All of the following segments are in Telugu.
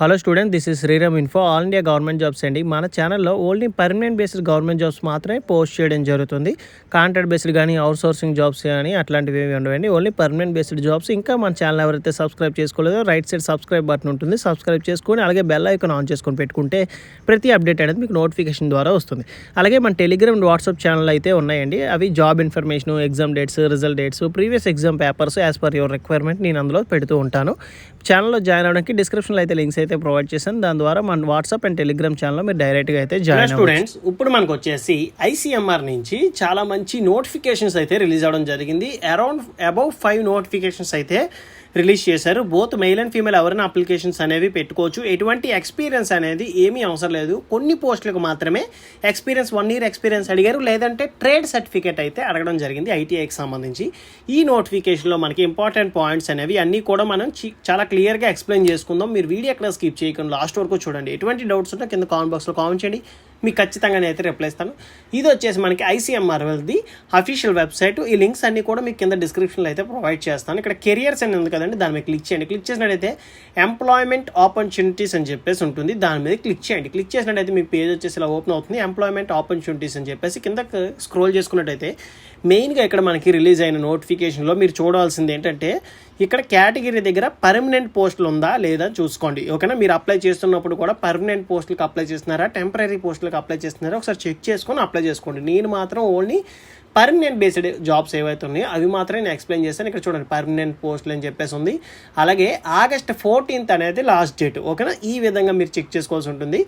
Hello student, this is Sriram info. All India government jobs అండి. మన ఛానల్లో only permanent based government jobs మాత్రమే పోస్ట్ చేయడం జరుగుతుంది. కాంట్రాక్ట్ బేస్డ్ కానీ అవుట్ సోర్సింగ్ జాబ్స్ కానీ అట్లాంటివి ఏమి ఉండవండి. Only permanent based jobs. ఇంకా మన ఛానల్ ఎవరైతే సబ్స్క్రైబ్ చేసుకోలేదో రైట్ సైడ్ సబ్స్క్రైబ్ బటన్ ఉంటుంది, సబ్స్క్రైబ్ చేసుకొని అలాగే బెల్ ఐకాన్ ఆన్ చేసుకొని పెట్టుకుంటే ప్రతి అప్డేట్ అనేది మీకు నోటిఫికేషన్ ద్వారా వస్తుంది. అలాగే మన టెలిగ్రామ్ వాట్సాప్ ఛానల్ అయితే ఉన్నాయండి. అవి job information, exam dates, result dates, previous exam papers as per your requirement నేను అందులో పెడుతూ ఉంటాను. ఛానల్లో జాయిన్ అవ్వడానికి డిస్క్రిప్షన్లో అయితే లింక్స్ అయితే ప్రొవైడ్ చేశాను. దాని ద్వారా మన వాట్సాప్ అండ్ టెలిగ్రామ్ ఛానల్లో మీరు డైరెక్ట్గా అయితే జాయిన్ స్టూడెంట్స్. ఇప్పుడు మనకు వచ్చేసి ఐసీఎంఆర్ నుంచి చాలా మంచి నోటిఫికేషన్స్ అయితే రిలీజ్ అవ్వడం జరిగింది. అబౌవ్ 5 నోటిఫికేషన్స్ అయితే రిలీజ్ చేశారు. బోత్ మెయిల్ అండ్ ఫీమేల్ ఎవరైనా అప్లికేషన్స్ అనేవి పెట్టుకోవచ్చు. ఎటువంటి ఎక్స్పీరియన్స్ అనేది ఏమీ అవసరం లేదు. కొన్ని పోస్టులకు మాత్రమే ఎక్స్పీరియన్స్, 1 year ఎక్స్పీరియన్స్ అడిగారు, లేదంటే ట్రేడ్ సర్టిఫికేట్ అయితే అడగడం జరిగింది ఐటీఐకి సంబంధించి. ఈ నోటిఫికేషన్లో మనకి ఇంపార్టెంట్ పాయింట్స్ అనేవి అన్నీ కూడా మనం చాలా క్లియర్గా ఎక్స్ప్లెయిన్ చేసుకుందాం. మీరు వీడియో ఎక్కడ స్కిప్ చేయకుండా లాస్ట్ వరకు చూడండి. ఎటువంటి డౌట్స్ ఉన్నా కింద కామెంట్ బాక్స్లో కామెంట్ చేయండి, మీకు ఖచ్చితంగా అయితే రిప్లై ఇస్తాను. ఇది వచ్చేసి మనకి ఐసీఎంఆర్ వాళ్ళది అఫీషియల్ వెబ్సైట్. ఈ లింక్స్ అన్ని కూడా మీకు కింద డిస్క్రిప్షన్లో అయితే ప్రొవైడ్ చేస్తాను. ఇక్కడ కెరియర్స్ అని ఉంది కదండి, దాని మీద క్లిక్ చేయండి. క్లిక్ చేసినట్టయితే ఎంప్లాయ్మెంట్ ఆపర్చునిటీస్ అని చెప్పేసి ఉంటుంది, దాని మీద క్లిక్ చేయండి. క్లిక్ చేసినట్టయితే మీ పేజ్ వచ్చేసి ఇలా ఓపెన్ అవుతుంది. ఎంప్లాయ్మెంట్ ఆపర్చునిటీస్ అని చెప్పేసి కింద స్క్రోల్ చేసుకున్నట్టయితే మెయిన్గా ఇక్కడ మనకి రిలీజ్ అయిన నోటిఫికేషన్లో మీరు చూడాల్సింది ఏంటంటే, ఇక్కడ కేటగిరీ దగ్గర పర్మనెంట్ పోస్టులు ఉందా లేదా చూసుకోండి. ఓకేనా? మీరు అప్లై చేస్తున్నప్పుడు కూడా పర్మనెంట్ పోస్టులకు అప్లై చేస్తున్నారా, టెంపరీ పోస్టులకు అప్లై చేస్తున్నారా ఒకసారి చెక్ చేసుకొని అప్లై చేసుకోండి. నేను మాత్రం ఓన్లీ పర్మనెంట్ బేస్డ్ జాబ్స్ ఏవైతే ఉన్నాయో అవి మాత్రమే నేను ఎక్స్ప్లెయిన్ చేస్తాను. ఇక్కడ చూడండి పర్మనెంట్ పోస్టులు అని చెప్పేసి ఉంది. అలాగే August 14th అనేది లాస్ట్ డేట్. ఓకేనా? ఈ విధంగా మీరు చెక్ చేసుకోవాల్సి ఉంటుంది.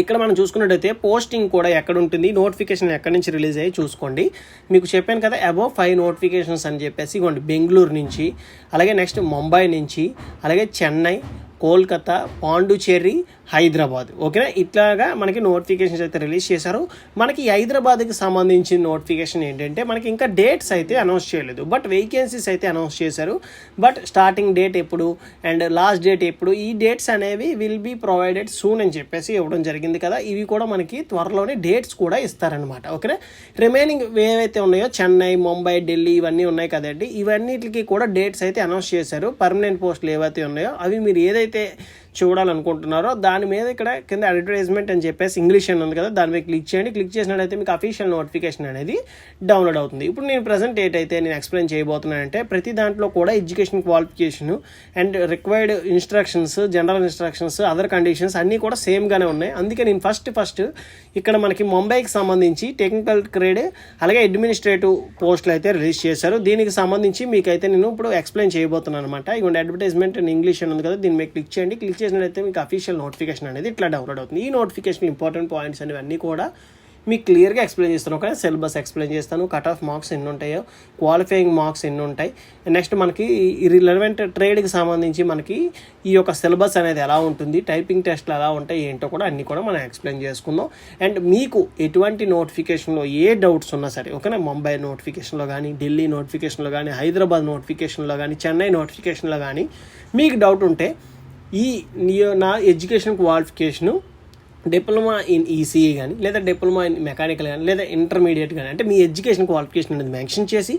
ఇక్కడ మనం చూసుకున్నట్టయితే పోస్టింగ్ కూడా ఎక్కడ ఉంటుంది, నోటిఫికేషన్ ఎక్కడి నుంచి రిలీజ్ అయ్యి చూసుకోండి. మీకు చెప్పాను కదా అబౌవ్ 5 నోటిఫికేషన్స్ అని చెప్పేసి. ఇవ్వండి బెంగళూరు నుంచి, అలాగే నెక్స్ట్ ముంబై నుంచి, అలాగే చెన్నై, కోల్కతా, పాండుచేరి, హైదరాబాద్. ఓకేనా? ఇట్లాగా మనకి నోటిఫికేషన్స్ అయితే రిలీజ్ చేశారు. మనకి హైదరాబాద్కి సంబంధించిన నోటిఫికేషన్ ఏంటంటే మనకి ఇంకా డేట్స్ అయితే అనౌన్స్ చేయలేదు, బట్ వేకెన్సీస్ అయితే అనౌన్స్ చేశారు. బట్ స్టార్టింగ్ డేట్ ఎప్పుడు అండ్ లాస్ట్ డేట్ ఎప్పుడు, ఈ డేట్స్ అనేవి విల్ బీ ప్రొవైడెడ్ సూన్ అని చెప్పేసి ఇవ్వడం జరిగింది కదా. ఇవి కూడా మనకి త్వరలోనే డేట్స్ కూడా ఇస్తారనమాట. ఓకేనా? రిమైనింగ్ ఏవైతే ఉన్నాయో చెన్నై, ముంబై, ఢిల్లీ ఇవన్నీ ఉన్నాయి కదండి, ఇవన్నిటికి కూడా డేట్స్ అయితే అనౌన్స్ చేశారు. పర్మనెంట్ పోస్టులు ఏవైతే ఉన్నాయో అవి మీరు ఏదైతే చూడాలనుకుంటున్నారో దాని మీద ఇక్కడ కింద అడ్వర్టైజ్మెంట్ అని చెప్పేసి ఇంగ్లీష్ అని ఉంది కదా, దాని మీద క్లిక్ చేయండి. క్లిక్ చేసినట్టయితే మీకు అఫీషియల్ నోటిఫికేషన్ అనేది డౌన్లోడ్ అవుతుంది. ఇప్పుడు నేను ప్రజెంట్ ఏంటైతే నేను ఎక్స్ప్లెయిన్ చేయబోతున్నానంటే ప్రతి దాంట్లో కూడా education qualification and required instructions, general instructions, other conditions అన్నీ కూడా సేమ్గానే ఉన్నాయి. అందుకే నేను ఫస్ట్ ఇక్కడ మనకి ముంబైకి సంబంధించి టెక్నికల్ గ్రేడ్ అలాగే అడ్మినిస్ట్రేటివ్ పోస్టులు అయితే రిలీజ్ చేశారు. దీనికి సంబంధించి మీకైతే నేను ఇప్పుడు ఎక్స్ప్లెయిన్ చేయబోతున్నాను అనమాట. ఇటువంటి అడ్వర్టైజ్మెంట్ ఇన్ ఇంగ్లీష్ అని ఉంది కదా, దీని మీద క్లిక్ చేయండి. క్లిక్ చేసినట్లయితే మీకు అఫీషియల్ నోటిఫికేషన్ అనేది ఇట్లా డౌన్లోడ్ అవుతుంది. ఈ నోటిఫికేషన్ ఇంపార్టెంట్ పాయింట్స్ అనేవి కూడా మీకు క్లియర్గా ఎక్స్ప్లెయిన్ చేస్తాను. ఓకే? సిలబస్ ఎక్స్ప్లెయిన్ చేస్తాను, కట్ ఆఫ్ మార్క్స్ ఎన్ని ఉంటాయో, క్వాలిఫైయింగ్ మార్క్స్ ఎన్ని ఉంటాయి, నెక్స్ట్ మనకి రిలవెంట్ ట్రేడ్కి సంబంధించి మనకి ఈ యొక్క సిలబస్ అనేది ఎలా ఉంటుంది, టైపింగ్ టెస్ట్లు ఎలా ఉంటాయి ఏంటో కూడా అన్నీ కూడా మనం ఎక్స్ప్లెయిన్ చేసుకుందాం. అండ్ మీకు ఎటువంటి నోటిఫికేషన్లో ఏ డౌట్స్ ఉన్నా సరే, ఓకేనా, ముంబై నోటిఫికేషన్లో కానీ, ఢిల్లీ నోటిఫికేషన్లో కానీ, హైదరాబాద్ నోటిఫికేషన్లో కానీ, చెన్నై నోటిఫికేషన్లో కానీ మీకు డౌట్ ఉంటే నా education qualification diploma in ECE కానీ, లేదా డిప్లొమా ఇన్ మెకానికల్ కానీ, లేదా ఇంటర్మీడియట్ కానీ, అంటే మీ ఎడ్యుకేషన్ క్వాలిఫికేషన్ అనేది మెన్షన్ చేసి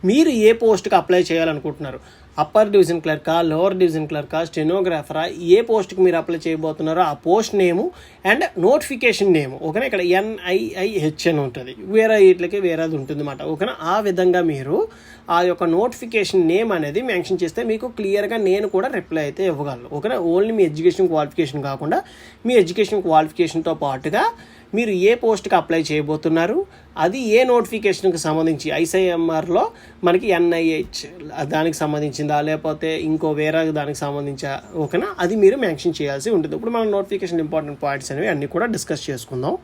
మీరు ఏ పోస్ట్కి అప్లై చేయాలనుకుంటున్నారు, అప్పర్ డివిజన్ క్లర్కా, లోవర్ డివిజన్ క్లర్కా, స్టెనోగ్రాఫరా, ఏ పోస్ట్కి మీరు అప్లై చేయబోతున్నారో ఆ పోస్ట్ నేము అండ్ నోటిఫికేషన్ నేము. ఓకేనా? ఇక్కడ NIIH అని ఉంటుంది, వేరే వీటికి వేరేది ఉంటుంది అన్నమాట. ఓకేనా? ఆ విధంగా మీరు ఆ యొక్క నోటిఫికేషన్ నేమ్ అనేది మెన్షన్ చేస్తే మీకు క్లియర్గా నేను కూడా రిప్లై అయితే ఇవ్వగలను. ఓకేనా? ఓన్లీ మీ ఎడ్యుకేషన్ క్వాలిఫికేషన్ కాకుండా మీ ఎడ్యుకేషన్ క్వాలిఫికేషన్తో పాటుగా మీరు ఏ పోస్ట్కి అప్లై చేయబోతున్నారు, అది ఏ నోటిఫికేషన్కి సంబంధించి, ఐసీఎంఆర్లో మనకి NIH దానికి సంబంధించిందా లేకపోతే ఇంకో వేరే దానికి సంబంధించా, ఓకేనా, అది మీరు మెన్షన్ చేయాల్సి ఉంటుంది. ఇప్పుడు మనం నోటిఫికేషన్ ఇంపార్టెంట్ పాయింట్స్ అనేవి అన్నీ కూడా డిస్కస్ చేసుకుందాం.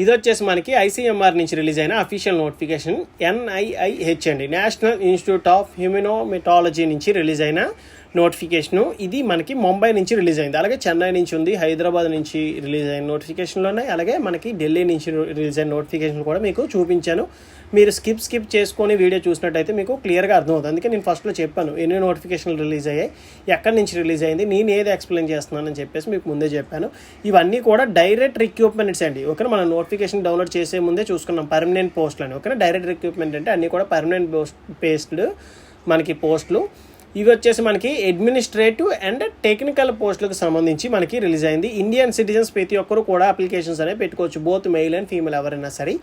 ఇది వచ్చేసి మనకి ఐసీఎంఆర్ నుంచి రిలీజ్ అయిన అఫీషియల్ నోటిఫికేషన్ NIIH అండి, నేషనల్ ఇన్స్టిట్యూట్ ఆఫ్ హ్యూమనోమెటాలజీ నుంచి రిలీజ్ అయిన నోటిఫికేషను. ఇది మనకి ముంబై నుంచి రిలీజ్ అయింది, అలాగే చెన్నై నుంచి ఉంది, హైదరాబాద్ నుంచి రిలీజ్ అయిన నోటిఫికేషన్లు ఉన్నాయి, అలాగే మనకి ఢిల్లీ నుంచి రిలీజ్ అయిన నోటిఫికేషన్ కూడా మీకు చూపించాను. మీరు స్కిప్ చేసుకొని వీడియో చూసినట్టయితే మీకు క్లియర్గా అర్థమవుతుంది. అందుకే నేను ఫస్ట్లో చెప్పాను ఎన్ని నోటిఫికేషన్లు రిలీజ్ అయ్యాయి, ఎక్కడి నుంచి రిలీజ్ అయింది, నేను ఏది ఎక్స్ప్లెయిన్ చేస్తున్నానని చెప్పేసి మీకు ముందే చెప్పాను. ఇవన్నీ కూడా డైరెక్ట్ రిక్రూట్మెంట్స్ అండి. ఓకేనా? మనం నోటిఫికేషన్ డౌన్లోడ్ చేసే ముందే చూసుకున్నాం పర్మనెంట్ పోస్టులు అని. ఓకేనా? డైరెక్ట్ రిక్రూట్మెంట్ అంటే అన్నీ కూడా పర్మనెంట్ బేస్డ్ మనకి పోస్టులు. ఇవి వచ్చేసి మనకి అడ్మినిస్ట్రేటివ్ అండ్ టెక్నికల్ పోస్టులకు సంబంధించి మనకి రిలీజ్ అయింది. ఇండియన్ సిటిజన్స్ ప్రతి ఒక్కరు కూడా అప్లికేషన్స్ అనేవి పెట్టుకోవచ్చు, బోత్ మెయిల్ అండ్ ఫీమేల్ ఎవరైనా సరే.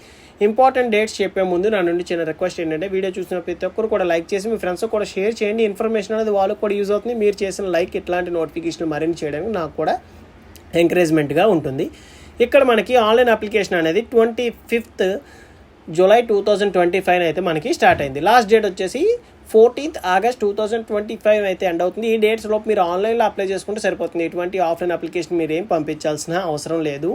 ఇంపార్టెంట్ డేట్స్ చెప్పే ముందు నా నుండి చిన్న రిక్వెస్ట్ ఏంటంటే వీడియో చూసిన ప్రతి ఒక్కరు కూడా లైక్ చేసి మీ ఫ్రెండ్స్ కూడా షేర్ చేయండి. ఇన్ఫర్మేషన్ అనేది వాళ్ళకి కూడా యూజ్ అవుతుంది. మీరు చేసిన లైక్ ఇట్లాంటి నోటిఫికేషన్ మరిన్ని చేయడానికి నాకు కూడా ఎంకరేజ్మెంట్గా ఉంటుంది. ఇక్కడ మనకి ఆన్లైన్ అప్లికేషన్ అనేది 25th జూలై 2025 అయితే మనకి స్టార్ట్ అయింది. లాస్ట్ డేట్ వచ్చేసి 14th ఆగస్ట్ 2025 అయితే ఎండ్ అవుతుంది. ఈ డేట్స్ లోపు మీరు ఆన్లైన్లో అప్లై చేసుకుంటే సరిపోతుంది. ఎటువంటి ఆఫ్లైన్ అప్లికేషన్ మీరు ఏం పంపించాల్సిన అవసరం లేదు.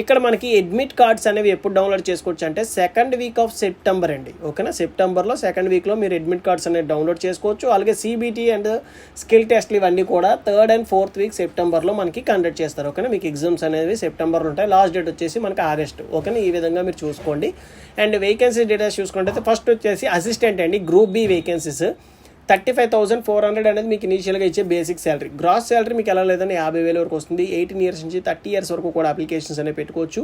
ఇక్కడ మనకి అడ్మిట్ కార్డ్స్ అనేవి ఎప్పుడు డౌన్లోడ్ చేసుకోవచ్చు అంటే 2nd వీక్ ఆఫ్ సెప్టెంబర్ అండి. ఓకేనా, సెప్టెంబర్లో 2nd వీక్లో మీరు అడ్మిట్ కార్డ్స్ అనేవి డౌన్లోడ్ చేసుకోవచ్చు. అలాగే CBT అండ్ స్కిల్ టెస్ట్లు ఇవన్నీ కూడా 3rd and 4th వీక్ సెప్టెంబర్లో మనకి కండక్ట్ చేస్తారు. ఓకేనా, మీకు ఎగ్జామ్స్ అనేవి సెప్టెంబర్లో ఉంటాయి. లాస్ట్ డేట్ వచ్చేసి మనకి ఆగస్ట్. ఓకేనా, ఈ విధంగా మీరు చూసుకోండి. అండ్ వేకెన్సీ డీటెయిల్స్ చూసుకుంటే ఫస్ట్ వచ్చేసి అసిస్టెంట్ అండి, గ్రూప్ B వేకెన్సీస్ 35,400 అనేది మీకు ఇనీషియల్గా ఇచ్చే బేసిక్ శాలరీ. గ్రాస్ శాలరీ మీకు ఎలా లేదని 50,000 వరకు వస్తుంది. 18 years నుంచి 30 years వరకు కూడా అప్లికేషన్స్ అనేవి పెట్టుకోవచ్చు.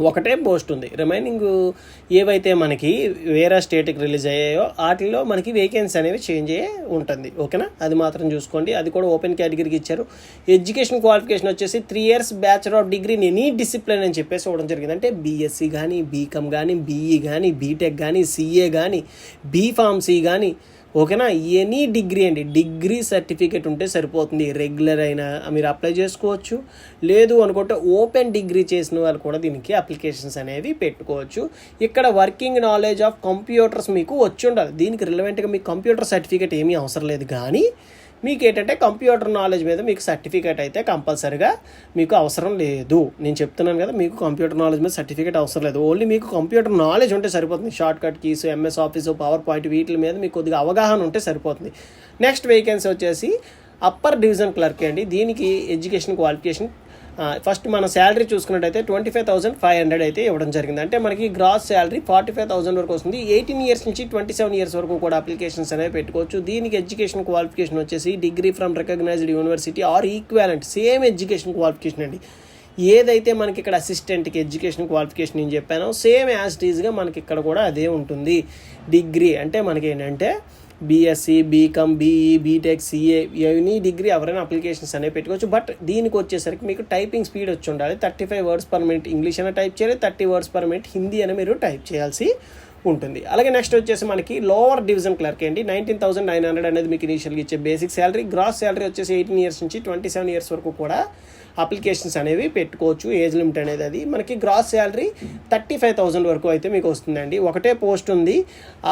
ఒకటే పోస్ట్ ఉంది. రిమైనింగ్ ఏవైతే మనకి వేరే స్టేట్కి రిలీజ్ అయ్యాయో వాటిల్లో మనకి వేకెన్సీ అనేవి చేంజ్ అయ్యే ఉంటుంది. ఓకేనా, అది మాత్రం చూసుకోండి. అది కూడా ఓపెన్ కేటగిరీకి ఇచ్చారు. ఎడ్యుకేషన్ క్వాలిఫికేషన్ వచ్చేసి 3 years bachelor of degree in any discipline అని చెప్పేసి ఇవ్వడం జరిగింది. అంటే BSc కానీ, BCom కానీ, BE కానీ, BTech కానీ, CA కానీ, BPharmacy కానీ, ఓకేనా, ఎనీ డిగ్రీ అండి, డిగ్రీ సర్టిఫికేట్ ఉంటే సరిపోతుంది. రెగ్యులర్ అయినా మీరు అప్లై చేసుకోవచ్చు. లేదు అనుకుంటే ఓపెన్ డిగ్రీ చేసిన వాళ్ళు కూడా దీనికి అప్లికేషన్స్ అనేవి పెట్టుకోవచ్చు. ఇక్కడ వర్కింగ్ నాలెడ్జ్ ఆఫ్ కంప్యూటర్స్ మీకు వచ్చి ఉండాలి. దీనికి రిలవెంట్గా మీకు కంప్యూటర్ సర్టిఫికేట్ ఏమీ అవసరం లేదు, కానీ మీకు ఏంటంటే కంప్యూటర్ నాలెడ్జ్ మీద మీకు సర్టిఫికేట్ అయితే కంపల్సరీగా మీకు అవసరం లేదు. నేను చెప్తున్నాను కదా, మీకు కంప్యూటర్ నాలెడ్జ్ మీద సర్టిఫికేట్ అవసరం లేదు. ఓన్లీ మీకు కంప్యూటర్ నాలెడ్జ్ ఉంటే సరిపోతుంది. Short cut keys, MS office, power point వీటి మీద మీకు కొద్దిగా అవగాహన ఉంటే సరిపోతుంది. నెక్స్ట్ వేకెన్సీ వచ్చేసి అప్పర్ డివిజన్ క్లర్క్ అండి. దీనికి ఎడ్యుకేషన్ క్వాలిఫికేషన్ ఫస్ట్ మన శాలరీ చూసుకున్నట్టయితే 25,500 అయితే ఇవ్వడం జరిగింది. అంటే మనకి గ్రాస్ శాలరీ 45,000 వరకు వస్తుంది. 18 years నుంచి 27 years వరకు కూడా అప్లికేషన్స్ అనేవి పెట్టుకోవచ్చు. దీనికి ఎడ్యుకేషన్ క్వాలిఫికేషన్ వచ్చేసి degree from recognised university or equivalent, same education qualification అండి. ఏదైతే మనకి ఇక్కడ అసిస్టెంట్కి ఎడ్యుకేషన్ క్వాలిఫికేషన్ నేను చెప్పానో సేమ్ యాజ్ ఇట్ ఈజ్గా మనకి ఇక్కడ కూడా అదే ఉంటుంది. డిగ్రీ అంటే మనకి ఏంటంటే BSc, BCom, BE, BTech, CA any degree ఎవరైనా అప్లికేషన్స్ అనేవి పెట్టుకోవచ్చు. బట్ దీనికి వచ్చేసరికి మీకు టైపింగ్ స్పీడ్ వచ్చి ఉండాలి. 35 words per minute ఇంగ్లీష్ అయినా టైప్ చేయాలి, 30 words per minute హిందీ అని మీరు టైప్ చేయాల్సి ఉంటుంది. అలాగే నెక్స్ట్ వచ్చేసి మనకి లోవర్ డివిజన్ క్లర్క్ ఏంటి, 19,900 అనేది మీకు ఇనీషియల్గా ఇచ్చే బేసిక్ శాలరీ. గ్రాస్ శాలరీ వచ్చేసి 18 years నుంచి 27 years వరకు కూడా అప్లికేషన్స్ అనేవి పెట్టుకోవచ్చు. ఏజ్ లిమిట్ అనేది అది మనకి గ్రాస్ శాలరీ 35,000 వరకు అయితే మీకు వస్తుందండి. ఒకటే పోస్ట్ ఉంది.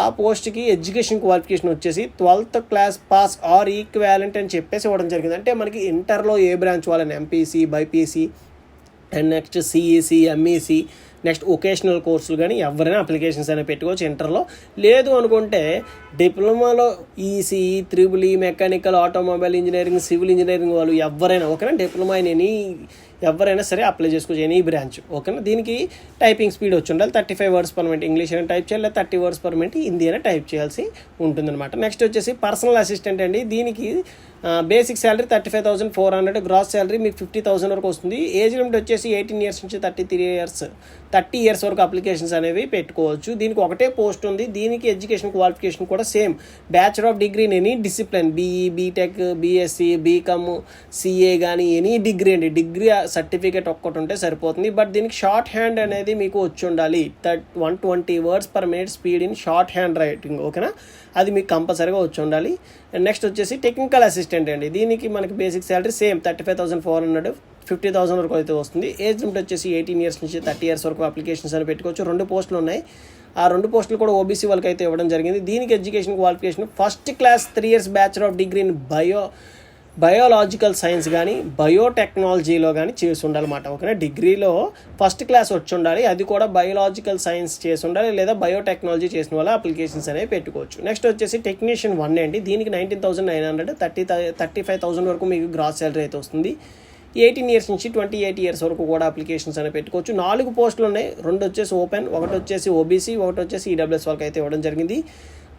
ఆ పోస్ట్కి ఎడ్యుకేషన్ క్వాలిఫికేషన్ వచ్చేసి 12th class pass or equivalent అని చెప్పేసి ఇవ్వడం జరిగింది. అంటే మనకి ఇంటర్లో ఏ బ్రాంచ్ వాళ్ళని MPC, BPC and next CEC, MEC, next vocational కోర్సులు కానీ ఎవరైనా అప్లికేషన్స్ అనేవి పెట్టుకోవచ్చు ఇంటర్లో. లేదు అనుకుంటే డిప్లొమాలో ECE, EEE, mechanical, automobile engineering, civil engineering వాళ్ళు ఎవరైనా ఓకేనా, డిప్లొమా ఇన్ ఎనీ ఎవరైనా సరే అప్లై చేసుకోవచ్చు, ఎనీ బ్రాంచ్. ఓకేనా, దీనికి టైపింగ్ స్పీడ్ వచ్చి ఉండాలి. 35 words per minute ఇంగ్లీష్ అయినా టైప్ చేయాలి, 30 words per minute హిందీ అయినా టైప్ చేయాల్సి ఉంటుందన్నమాట. నెక్స్ట్ వచ్చేసి పర్సనల్ అసిస్టెంట్ అండి. దీనికి బేసిక్ శాలరీ 35,400, గ్రాస్ శాలరీ మీకు 50,000 వరకు వస్తుంది. ఏజ్ లిమిట్ వచ్చేసి 18 years నుంచి 30 years వరకు అప్లికేషన్స్ అనేవి పెట్టుకోవచ్చు. దీనికి ఒకటే పోస్ట్ ఉంది. దీనికి ఎడ్యుకేషన్ క్వాలిఫికేషన్ కూడా same bachelor of degree in any discipline, BE, BTech, BSc, BCom, CA కానీ ఎనీ డిగ్రీ అండి. డిగ్రీ సర్టిఫికేట్ ఒక్కటి ఉంటే సరిపోతుంది. బట్ దీనికి షార్ట్ హ్యాండ్ అనేది మీకు వచ్చి ఉండాలి. 120 words per minute speed in short hand writing. ఓకేనా, అది మీకు కంపల్సరీగా వచ్చి ఉండాలి. అండ్ నెక్స్ట్ వచ్చేసి టెక్నికల్ అసిస్టెంట్ అండి. దీనికి మనకి బేసిక్ శాలరీ సేమ్ 35,400, 50,000 వరకు అయితే వస్తుంది. ఏజ్ లిమిట్ వచ్చేసి 18 years నుంచి 30 years వరకు అప్లికేషన్స్ అని పెట్టుకోవచ్చు. 2 పోస్టులు ఉన్నాయి. ఆ 2 పోస్టులు కూడా OBC వాళ్ళకి అయితే ఇవ్వడం జరిగింది. దీనికి education qualification first class 3 years bachelor of degree in biological science కానీ బయోటెక్నాలజీలో కానీ చేసి ఉండాలన్నమాట. ఓకేనా, డిగ్రీలో ఫస్ట్ క్లాస్ వచ్చి ఉండాలి. అది కూడా బయోలాజికల్ సైన్స్ చేసి ఉండాలి, లేదా బయోటెక్నాలజీ చేసిన వాళ్ళ అప్లికేషన్స్ అనేవి పెట్టుకోవచ్చు. నెక్స్ట్ వచ్చేసి టెక్నీషియన్ 1 అండి. దీనికి 19,900, 35,000 వరకు మీకు గ్రాస్ శాలరీ అయితే వస్తుంది. 18 years నుంచి 28 years వరకు కూడా అప్లికేషన్స్ అనేవి పెట్టుకోవచ్చు. 4 పోస్టులు ఉన్నాయి. 2 వచ్చేసి ఓపెన్, 1 వచ్చేసి OBC, 1 వచ్చేసి EWS వాళ్ళకి అయితే ఇవ్వడం జరిగింది.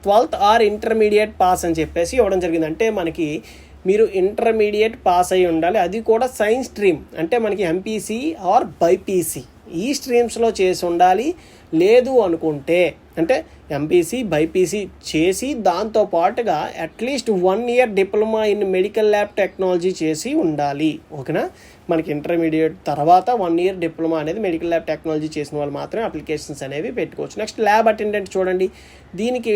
12th ఆర్ ఇంటర్మీడియట్ పాస్ అని చెప్పేసి ఇవ్వడం జరిగింది. అంటే మనకి మీరు ఇంటర్మీడియట్ పాస్ అయి ఉండాలి. అది కూడా సైన్స్ స్ట్రీమ్, అంటే మనకి MPC ఆర్ BPC ఈ స్ట్రీమ్స్లో చేసి ఉండాలి. లేదు అనుకుంటే అంటే ఎంపీసీ బైపీసీ చేసి దాంతో పాటుగా at least 1 year diploma in medical lab technology చేసి ఉండాలి. ఓకేనా, మనకి ఇంటర్మీడియట్ తర్వాత 1 ఇయర్ డిప్లొమా అనేది మెడికల్ ల్యాబ్ టెక్నాలజీ చేసిన వాళ్ళు మాత్రమే అప్లికేషన్స్ అనేవి పెట్టుకోవచ్చు. నెక్స్ట్ ల్యాబ్ అటెండెంట్ చూడండి, దీనికి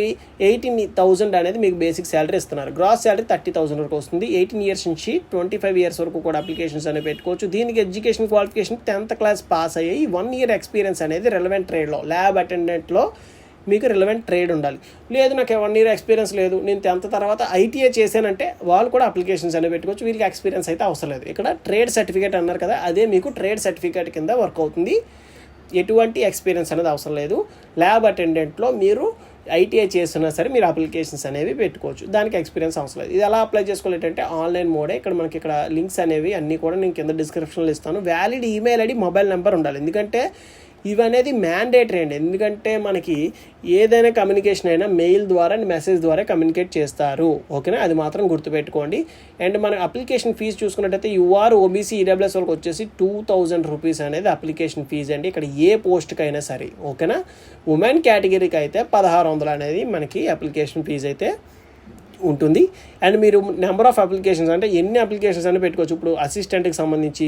18,000 అనేది మీకు బేసిక్ శాలరీ ఇస్తున్నారు. గ్రాస్ శాలరీ 30,000 వరకు వస్తుంది. 18 ఇయర్స్ నుంచి 25 ఇయర్స్ వరకు కూడా అప్లికేషన్స్ అనేవి పెట్టుకోవచ్చు. దీనికి education qualification 10th class pass అయ్యి 1 ఇయర్ ఎక్స్పీరియన్స్ అనేది రిలవెంట్ ట్రేడ్లో ల్యాబ్ అటెండెంట్లో మీకు రిలవెంట్ ట్రేడ్ ఉండాలి. లేదు నాకు 1 ఇయర్ ఎక్స్పీరియన్స్ లేదు, నేను 10th తర్వాత ఐటీఐ చేశానంటే వాళ్ళు కూడా అప్లికేషన్స్ అనేవి పెట్టుకోవచ్చు. వీళ్ళకి ఎక్స్పీరియన్స్ అయితే అవసరం లేదు. ఇక్కడ ట్రేడ్ సర్టిఫికేట్ అన్నారు కదా, అదే మీకు ట్రేడ్ సర్టిఫికేట్ కింద వర్క్ అవుతుంది. ఎటువంటి ఎక్స్పీరియన్స్ అనేది అవసరం లేదు. ల్యాబ్ అటెండెంట్లో మీరు ఐటీఐ చేస్తున్నా సరే మీరు అప్లికేషన్స్ అనేవి పెట్టుకోవచ్చు. దానికి ఎక్స్పీరియన్స్ అవసరం లేదు. ఇది ఎలా అప్లై చేసుకోవాలంటే ఆన్లైన్ మోడే. ఇక్కడ లింక్స్ అనేవి అన్నీ కూడా నేను కింద డిస్క్రిప్షన్లో ఇస్తాను. Valid email ID, mobile number ఉండాలి. ఎందుకంటే ఇవనేది మ్యాండేటరీ అండి. ఎందుకంటే మనకి ఏదైనా కమ్యూనికేషన్ అయినా మెయిల్ ద్వారా అండ్ మెసేజ్ ద్వారా కమ్యూనికేట్ చేస్తారు. ఓకేనా, అది మాత్రం గుర్తుపెట్టుకోండి. అండ్ మన అప్లికేషన్ ఫీజు చూసుకున్నట్టయితే యూఆర్ ఓబీసీ ఈడబ్ల్యూఎస్ వాళ్ళకి వచ్చేసి 2,000 రూపీస్ అనేది అప్లికేషన్ ఫీజు అండి. ఇక్కడ ఏ పోస్ట్కి అయినా సరే. ఓకేనా, ఉమెన్ కేటగిరీకి అయితే 1,600 అనేది మనకి అప్లికేషన్ ఫీజు అయితే ఉంటుంది. అండ్ మీరు నెంబర్ ఆఫ్ అప్లికేషన్స్ అంటే ఎన్ని అప్లికేషన్స్ అని పెట్టుకోవచ్చు. ఇప్పుడు అసిస్టెంట్కి సంబంధించి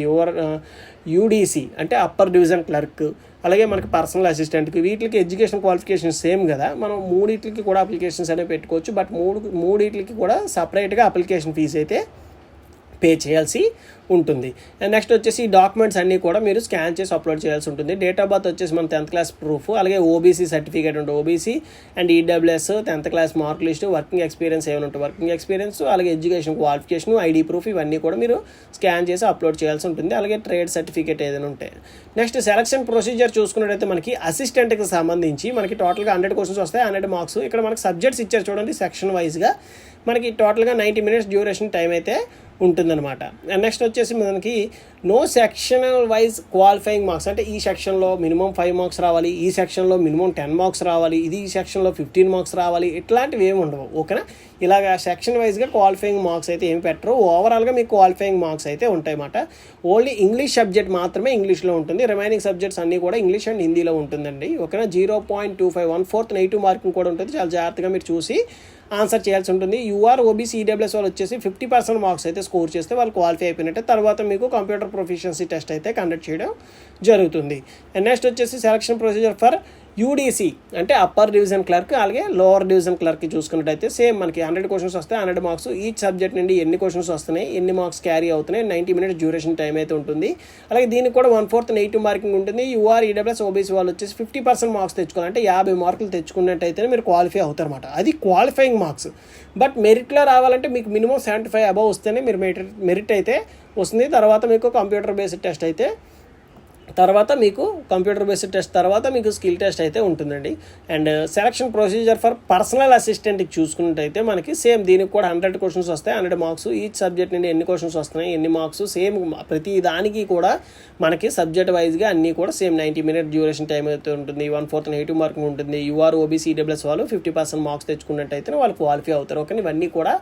యూడీసీ అంటే అప్పర్ డివిజన్ క్లర్క్, అలాగే మనకి పర్సనల్ అసిస్టెంట్కి, వీటికి ఎడ్యుకేషన్ క్వాలిఫికేషన్ సేమ్ కదా, మనం మూడింటికి కూడా అప్లికేషన్స్ అనేవి పెట్టుకోవచ్చు. బట్ మూడింటికి కూడా సపరేట్గా అప్లికేషన్ ఫీజు అయితే పే చేయాల్సి ఉంటుంది. అండ్ నెక్స్ట్ వచ్చేసి ఈ డాక్యుమెంట్స్ అన్నీ కూడా మీరు స్కాన్ చేసి అప్లోడ్ చేయాల్సి ఉంటుంది. డేట్ ఆఫ్ బర్త్ వచ్చేసి మన 10th క్లాస్ ప్రూఫ్, అలాగే ఓబీసీ సర్టిఫికేట్ ఉంటుంది OBC, and EWS 10th class mark list, working experience ఏమైనా ఉంటుంది వర్కింగ్ ఎక్స్పీరియన్స్, అలాగే ఎడ్యుకేషన్ క్వాలిఫికేషన్, ఐడి ప్రూఫ్, ఇవన్నీ కూడా మీరు స్కాన్ చేసి అప్లోడ్ చేయాల్సి ఉంటుంది. అలాగే ట్రేడ్ సర్టిఫికేట్ ఏదైనా ఉంటే. నెక్స్ట్ సెలక్షన్ ప్రొసీజర్ చూసుకున్నట్టయితే మనకి అసిస్టెంట్కి సంబంధించి మనకి టోటల్గా 100 క్వశ్చన్స్ వస్తాయి, 100 మార్క్స్. ఇక్కడ మనకి సబ్జెక్ట్స్ ఇచ్చారు చూడండి, సెక్షన్ వైజ్గా మనకి టోటల్గా 90 minutes డ్యూరేషన్ టైం అయితే ఉంటుందన్నమాట. అండ్ నెక్స్ట్ వచ్చేసి మనకి no sectional wise qualifying marks, అంటే ఈ సెక్షన్లో మినిమం 5 మార్క్స్ రావాలి, ఈ సెక్షన్లో మినిమం 10 మార్క్స్ రావాలి, ఈ సెక్షన్లో 15 మార్క్స్ రావాలి, ఇట్లాంటివి ఏమి ఉండవు. ఓకేనా, ఇలాగ సెక్షన్ వైజ్గా క్వాలిఫైయింగ్ మార్క్స్ అయితే ఏమి పెట్టరు. ఓవరాల్గా మీకు క్వాలిఫైయింగ్ మార్క్స్ అయితే ఉంటాయన్నమాట. ఓన్లీ ఇంగ్లీష్ సబ్జెక్ట్ మాత్రమే ఇంగ్లీష్లో ఉంటుంది. రిమైనింగ్ సబ్జెక్ట్స్ అన్నీ కూడా ఇంగ్లీష్ అండ్ హిందీలో ఉంటుందండి. ఓకేనా, 0.25 1/4 నెగిటివ్ మార్కింగ్ కూడా ఉంటుంది. చాలా జాగ్రత్తగా మీరు చూసి ఆన్సర్ చేయాల్సి ఉంటుంది. యూఆర్ ఓబీసీ ఈడబ్ల్యూఎస్ వాళ్ళు వచ్చేసి 50% మార్క్స్ అయితే స్కోర్ చేస్తే వాళ్ళు క్వాలిఫై అయిపోయినట్టే. తర్వాత మీకు కంప్యూటర్ ప్రొఫిషియన్సీ టెస్ట్ అయితే కండక్ట్ చేయడం జరుగుతుంది. అండ్ నెక్స్ట్ వచ్చేసి సెలక్షన్ ప్రొసీజర్ ఫర్ యూడీసీ అంటే అప్పర్ డివిజన్ క్లర్క్, అలాగే లోవర్ డివిజన్ క్లర్క్ చూసుకున్నట్టయితే సేమ్ మనకి 100 క్వశ్చన్స్ వస్తాయి, 100 మార్క్స్. ఈచ్ సబ్జెక్ట్ నుండి ఎన్ని క్వశ్చన్స్ వస్తున్నాయి, ఎన్ని మార్క్స్ క్యారీ అవుతున్నాయి, 90 minutes డ్యూరేషన్ టైం అయితే ఉంటుంది. అలాగే దీనికి కూడా 1/4 నెగిటివ్ మార్కింగ్ ఉంటుంది. యూఆర్ ఈడబ్ల్యూఎస్ ఓబీసీ వాళ్ళు వచ్చేసి 50% మార్క్స్ తెచ్చుకోవాలంటే 50 మార్కులు తెచ్చుకున్నట్టయితే మీరు క్వాలిఫై అవుతారన్నమాట. అది క్వాలిఫైయింగ్ మార్క్స్. బట్ మెరిట్లో రావాలంటే మీకు మినిమం 75 అబవ్ వస్తేనే మీరు మెరిట్ అయితే వస్తుంది. తర్వాత మీకు కంప్యూటర్ బేస్డ్ టెస్ట్ అయితే తర్వాత మీకు స్కిల్ టెస్ట్ అయితే ఉంటుందండి. And selection procedure for personal అసిస్టెంట్కి చూసుకున్నట్టయితే మనకి సేమ్ దీనికి కూడా 100 క్వశ్చన్స్ వస్తాయి, 100 మార్క్స్. ఈచ్ సబ్జెక్ట్ నుండి ఎన్ని క్వశ్చన్స్ వస్తున్నాయి, ఎన్ని మార్క్స్, సేమ్ ప్రతి దానికి కూడా మనకి సబ్జెక్ట్ వైజ్గా అన్నీ కూడా సేమ్ 90 minutes డ్యూరేషన్ టైం అయితే ఉంటుంది. 1/4 నెగిటివ్ మార్కింగ్ ఉంటుంది. యూఆర్ ఓబీసీ ఈడబ్ల్యూఎస్ వాళ్ళు 50% మార్క్స్ తెచ్చుకున్నట్టయితే వాళ్ళు క్వాలిఫై అవుతారు. ఓకే, ఇవన్నీ కూడా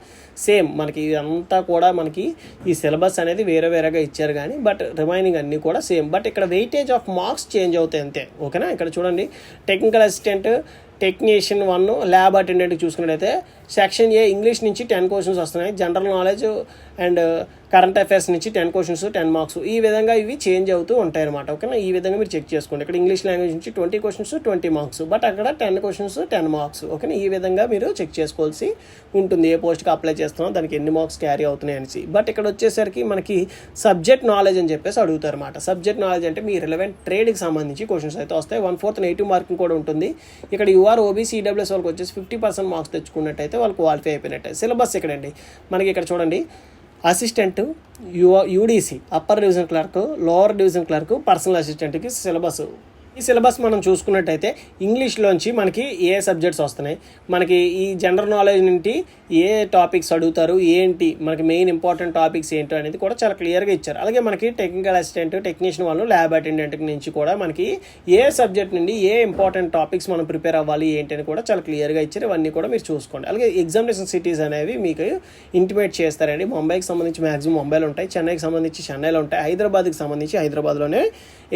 సేమ్ మనకి ఇదంతా కూడా మనకి ఈ సిలబస్ అనేది వేరేగా ఇచ్చారు కానీ బట్ రిమైనింగ్ అన్నీ కూడా సేమ్. బట్ ఇక్కడ వెయిటేజ్ ఆఫ్ మార్క్స్ చేంజ్ అవుతాయి అంతే. ఓకేనా, ఇక్కడ చూడండి టెక్నికల్ అసిస్టెంట్, టెక్నీషియన్ 1, ల్యాబ్ అటెండెంట్కి చూసుకున్నట్టయితే సెక్షన్ ఏ ఇంగ్లీష్ నుంచి 10 క్వశ్చన్స్ వస్తున్నాయి, general knowledge and current affairs నుంచి 10 క్వశ్చన్స్ 10 మార్క్స్. ఈ విధంగా ఇవి చేంజ్ అవుతూ ఉంటాయి అనమాట. ఓకేనా, ఈ విధంగా మీరు చెక్ చేసుకోండి. ఇక్కడ ఇంగ్లీష్ లాంగ్వేజ్ నుంచి 20 క్వశ్చన్స్ 20 మార్క్స్, బట్ అక్కడ 10 క్వశ్చన్స్ 10 మార్క్స్. ఓకేనా, ఈ విధంగా మీరు చెక్ చేసుకోవాల్సి ఉంటుంది ఏ పోస్ట్కి అప్లై చేస్తున్నాం, దానికి ఎన్ని మార్క్స్ క్యారీ అవుతున్నాయి అనేసి. బట్ ఇక్కడ వచ్చేసరికి మనకి సబ్జెక్ట్ నాలెడ్జ్ అని చెప్పేసి అడుగుతారు అనమాట. సబ్జెక్ట్ నాలెడ్జ్ అంటే మీ రిలవెంట్ ట్రేడ్కి సంబంధించి క్వశ్చన్స్ అయితే వస్తాయి. 1/4 నెగిటివ్ మార్కింగ్ కూడా ఉంటుంది. ఇక్కడ యూఆర్ ఓబీసీ ఈడబ్ల్యూఎస్ వాళ్ళకి వచ్చేసి 50% మార్క్స్ తెచ్చుకున్నట్టయితే వాళ్ళు క్వాలిఫై అయిపోయినట్టే. సిలబస్ ఇక్కడండి మనకి ఇక్కడ చూడండి assistant, UDC upper division clerk, lower division clerk, personal అసిస్టెంట్కి సిలబస్. ఈ సిలబస్ మనం చూసుకున్నట్టయితే ఇంగ్లీష్లోంచి మనకి ఏ సబ్జెక్ట్స్ వస్తున్నాయి, మనకి ఈ జనరల్ నాలెడ్జ్ నుండి ఏ టాపిక్స్ అడుగుతారు, ఏంటి మనకి మెయిన్ ఇంపార్టెంట్ టాపిక్స్ ఏంటో అనేది కూడా చాలా క్లియర్గా ఇచ్చారు. అలాగే మనకి టెక్నికల్ అసిస్టెంట్, టెక్నీషియన్ వాళ్ళు, ల్యాబ్ అటెండెంట్ నుంచి కూడా మనకి ఏ సబ్జెక్ట్ నుండి ఏ ఇంపార్టెంట్ టాపిక్స్ మనం ప్రిపేర్ అవ్వాలి ఏంటి అని కూడా చాలా క్లియర్గా ఇచ్చారు. ఇవన్నీ కూడా మీరు చూసుకోండి. అలాగే ఎగ్జామినేషన్ సిటీస్ అనేవి మీకు ఇంటిమేట్ చేస్తారండి. ముంబైకి సంబంధించి మ్యాక్సిమం ముంబైలో ఉంటాయి, చెన్నైకి సంబంధించి చెన్నైలో ఉంటాయి, హైదరాబాద్కి సంబంధించి హైదరాబాద్లోనే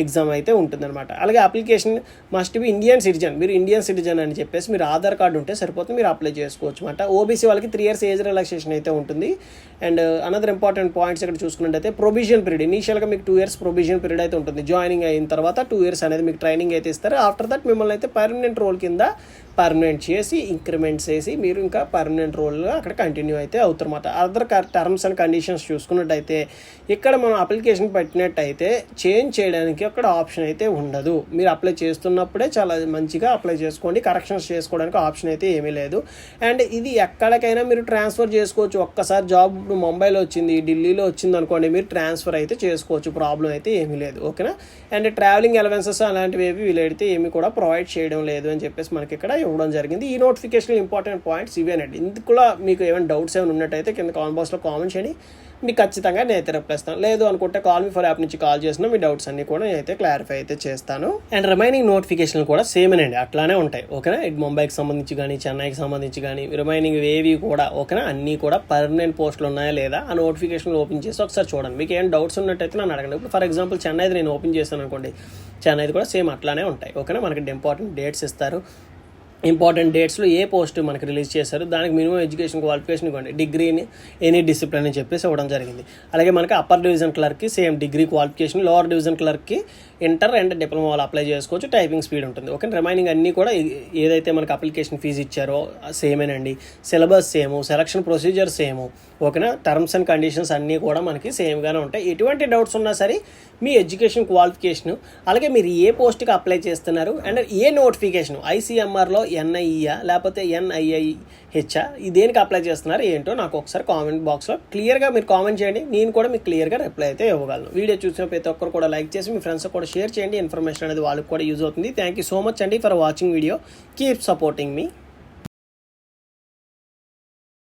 ఎగ్జామ్ అయితే ఉంటుందన్నమాట. అలాగే application must be Indian citizen. మీరు ఇండియన్ సిటిజన్ అని చెప్పేసి మీరు ఆధార్ కార్డు ఉంటే సరిపోతుంది, మీరు అప్లై చేసుకోవచ్చు అనమాట. ఓబీసీ వాళ్ళకి 3 years ఏజ్ రిలాక్సేషన్ అయితే ఉంటుంది. అండ్ అనదర్ ఇంపార్టెంట్ పాయింట్స్ ఇక్కడ చూసుకున్నట్టయితే ప్రొవిజన్ పీరియడ్, ఇనీషియల్గా మీకు 2 years ప్రొవిజన్ పీరియడ్ అయితే ఉంటుంది. జాయినింగ్ అయిన తర్వాత 2 years అనేది మీకు ట్రైనింగ్ అయితే ఇస్తారు. ఆఫ్టర్ దట్ మిమ్మల్ని అయితే పర్మనెంట్ రోల్ కింద పర్మనెంట్ చేసి ఇంక్రిమెంట్స్ చేసి మీరు ఇంకా పర్మనెంట్ రోల్లో అక్కడ కంటిన్యూ అయితే అవుతారన్నమాట. అదర్ టర్మ్స్ అండ్ కండిషన్స్ చూసుకున్నట్టయితే ఇక్కడ మనం అప్లికేషన్ పెట్టినట్టయితే చేంజ్ చేయడానికి అక్కడ ఆప్షన్ అయితే ఉండదు. మీరు అప్లై చేస్తున్నప్పుడే చాలా మంచిగా అప్లై చేసుకోండి, కరెక్షన్స్ చేసుకోవడానికి ఆప్షన్ అయితే ఏమీ లేదు. అండ్ ఇది ఎక్కడికైనా మీరు ట్రాన్స్ఫర్ చేసుకోవచ్చు. ఒక్కసారి జాబ్ ఇప్పుడు ముంబైలో వచ్చింది, ఢిల్లీలో వచ్చింది అనుకోండి, మీరు ట్రాన్స్ఫర్ అయితే చేసుకోవచ్చు, ప్రాబ్లం అయితే ఏమీ లేదు. ఓకేనా. అండ్ ట్రావెలింగ్ అలవెన్సెస్ అలాంటివి ఏవి వీలైతే ఏమి కూడా ప్రొవైడ్ చేయడం లేదు అని చెప్పేసి మనకి ఇక్కడ ఇవ్వడం జరిగింది. ఈ నోటిఫికేషన్ ఇంపార్టెంట్ పాయింట్స్ ఇవేనండి. ఇందులో మీకు ఏమైనా డౌట్స్ ఏమైనా ఉన్నట్టయితే కింద కామెంట్ బాక్స్లో కామెంట్ చేయండి, మీకు ఖచ్చితంగా నేనైతే రిప్లై ఇస్తాను. లేదు అనుకుంటే కాల్ మీ ఫర్ యాప్ నుంచి కాల్ చేసినా మీ డౌట్స్ అన్ని కూడా నేనైతే క్లారిఫై అయితే చేస్తాను. అండ్ రిమైనింగ్ నోటిఫికేషన్లు కూడా సేమేనండి, అట్లానే ఉంటాయి. ఓకేనా. ఇటు ముంబైకి సంబంధించి కానీ చెన్నైకి సంబంధించి కానీ రిమైనింగ్ ఏవి కూడా ఓకేనా అన్నీ కూడా పర్మనెంట్ పోస్టులు ఉన్నాయా లేదా ఆ నోటిఫికేషన్లు ఓపెన్ చేసి ఒకసారి చూడండి. మీకు ఏమైనా డౌట్స్ ఉన్నట్టయితే నన్ను అడగండి. ఇప్పుడు ఫర్ ఎగ్జాంపుల్ చెన్నైది నేను ఓపెన్ చేస్తాను అనుకోండి, చెన్నైది కూడా సేమ్ అట్లానే ఉంటాయి. ఓకేనా. మనకి ఇంపార్టెంట్ డేట్స్ ఇస్తారు. ఇంపార్టెంట్ డేట్స్లో ఏ పోస్ట్ మనకి రిలీజ్ చేశారు, దానికి మినిమం ఎడ్యుకేషన్ క్వాలిఫికేషన్ ఇవ్వండి, డిగ్రీని ఎనీ డిసిప్లిన్ అని చెప్పేసి ఇవ్వడం జరిగింది. అలాగే మనకి అప్పర్ డివిజన్ క్లర్క్కి same degree qualification, lower division క్లర్క్కి ఇంటర్ అండ్ డిప్లొమా వాళ్ళు అప్లై చేసుకోవచ్చు, టైపింగ్ స్పీడ్ ఉంటుంది. ఓకే. రిమైనింగ్ అన్నీ కూడా ఏదైతే మనకి అప్లికేషన్ ఫీజు ఇచ్చారో సేమేనండి, syllabus same, selection procedure same. ఓకేనా. టర్మ్స్ అండ్ కండిషన్స్ అన్నీ కూడా మనకి సేమ్గానే ఉంటాయి. ఎటువంటి డౌట్స్ ఉన్నా సరే మీ ఎడ్యుకేషన్ క్వాలిఫికేషను, అలాగే మీరు ఏ పోస్ట్కి అప్లై చేస్తున్నారు అండ్ ఏ నోటిఫికేషన్ ఐసీఎంఆర్లో ఎన్ఐఈయా లేకపోతే ఎన్ఐఐహెచ్ఆ దేనికి అప్లై చేస్తున్నారు ఏంటో నాకు ఒకసారి కామెంట్ బాక్స్లో క్లియర్గా మీరు కామెంట్ చేయండి. నేను కూడా మీకు క్లియర్గా రిప్లై అయితే ఇవ్వగలను. వీడియో చూసిన ప్రతి ఒక్కరు కూడా లైక్ చేసి మీ ఫ్రెండ్స్ కూడా షేర్ చేయండి. ఇన్ఫర్మేషన్ అనేది వాళ్ళకి కూడా యూజ్ అవుతుంది. థ్యాంక్ యూ సో మచ్ అండి for watching video. Keep supporting me.